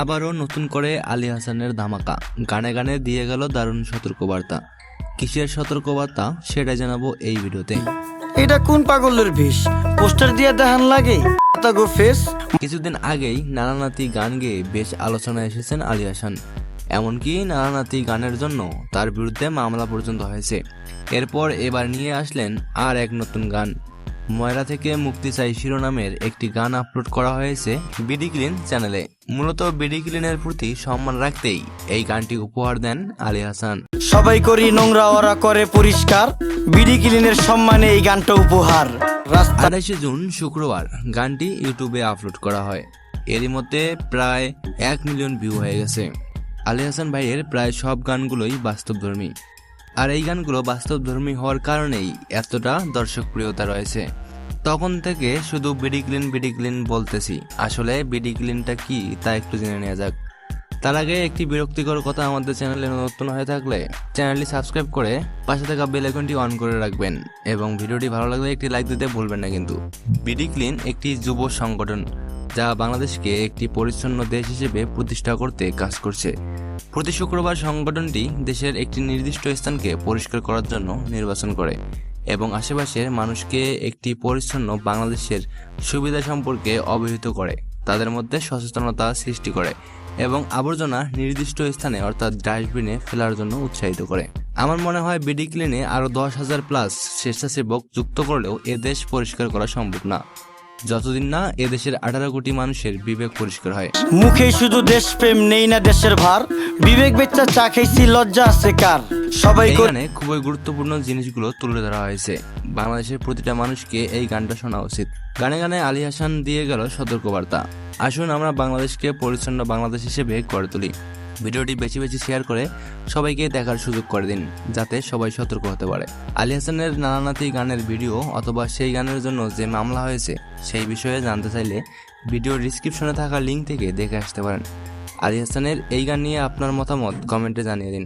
আবারও নতুন করে আলী হাসানের ধামাকা, গানে গানে দিয়ে গেল দারুণ সতর্কবার্তা। কিসের সতর্কবার্তা সেটা জানাবো এই ভিডিওতে। এটা কোন পাগলের বেশ, পোস্টার দিয়ে দেখান লাগে গো ফেস। কিছুদিন আগেই নানানাতি গান গেয়ে বেশ আলোচনায় এসেছেন আলী হাসান। এমনকি নানানাতি গানের জন্য তার বিরুদ্ধে মামলা পর্যন্ত হয়েছে। এরপর এবার নিয়ে আসলেন আর এক নতুন গান। ময়রা থেকে মুক্তি চাই শিরোনামের একটি গান আপলোড করা হয়েছে বিডি ক্লিন চ্যানেলে। মূলত বিডি ক্লিনের প্রতি সম্মান রাখতেই এই গানটি উপহার দেন আলী হাসান। সবাই করি নোংরা, ওরা করে পরিষ্কার, বিডি ক্লিনের সম্মানে এই গানটা উপহার। 28 জুন শুক্রবার গানটি ইউটিউবে আপলোড করা হয়। এরই মধ্যে প্রায় 1 মিলিয়ন ভিউ হয়ে গেছে। আলী হাসান ভাইয়ের প্রায় সব গানগুলোই বাস্তবধর্মী, আর এই গানগুলো বাস্তবধর্মী হওয়ার কারণেই এতটা দর্শকপ্রিয়তা রয়েছে। তখন থেকে শুধু বিডি ক্লিন বলতেছি। আসলে বিডি ক্লিনটা কি তা একটু জেনে নেওয়া যাক। তার আগে একটি বিরক্তিকর কথা, আমাদের চ্যানেলে নতুন হয়ে থাকলে চ্যানেলটি সাবস্ক্রাইব করে পাশে থাকা বেল আইকনটি অন করে রাখবেন এবং ভিডিওটি ভালো লাগলে একটি লাইক দিতে ভুলবেন না কিন্তু। বিডি ক্লিন একটি যুব সংগঠন যা বাংলাদেশকে একটি পরিচ্ছন্ন দেশ হিসেবে প্রতিষ্ঠা করতে কাজ করছে। প্রতি শুক্রবার সংগঠনটি দেশের একটি নির্দিষ্ট স্থানকে পরিষ্কার করার জন্য নির্বাচন করে এবং আশেপাশের মানুষকে একটি পরিচ্ছন্ন বাংলাদেশের সুবিধা সম্পর্কে অবহিত করে, তাদের মধ্যে সচেতনতা সৃষ্টি করে এবং আবর্জনা নির্দিষ্ট স্থানে অর্থাৎ ডাস্টবিনে ফেলার জন্য উৎসাহিত করে। আমার মনে হয় বিডি ক্লিনে আরো 10,000 প্লাস স্বেচ্ছাসেবক যুক্ত করলেও এ দেশ পরিষ্কার করা সম্ভব না, যতদিন না এদেশের 18 কোটি মানুষের বিবেক পরিষ্কার হয়। মুখে শুধু দেশপ্রেম, নেই না দেশের ভার, বিবেক বেচ্চা চা খেয়েছি, লজ্জা আছে কার। সবাই এখানে খুবই গুরুত্বপূর্ণ জিনিসগুলো তুলে ধরা হয়েছে। বাংলাদেশের প্রতিটা মানুষকে এই গানটা শোনা উচিত। গানে গানে আলী হাসান দিয়ে গেল সতর্কবার্তা। আসুন আমরা বাংলাদেশকে পরিচ্ছন্ন বাংলাদেশ হিসেবে গড়ে তুলি। ভিডিওটি বেশি বেশি শেয়ার করে সবাইকে দেখার সুযোগ করে দিন, যাতে সবাই সতর্ক হতে পারে। আলী হাসানের নানানাতি গানের ভিডিও অথবা সেই গানের জন্য যে মামলা হয়েছে সেই বিষয়ে জানতে চাইলে ভিডিওর ডিসক্রিপশনে থাকা লিঙ্ক থেকে দেখে আসতে পারেন। আলী হাসানের এই গান নিয়ে আপনার মতামত কমেন্টে জানিয়ে দিন।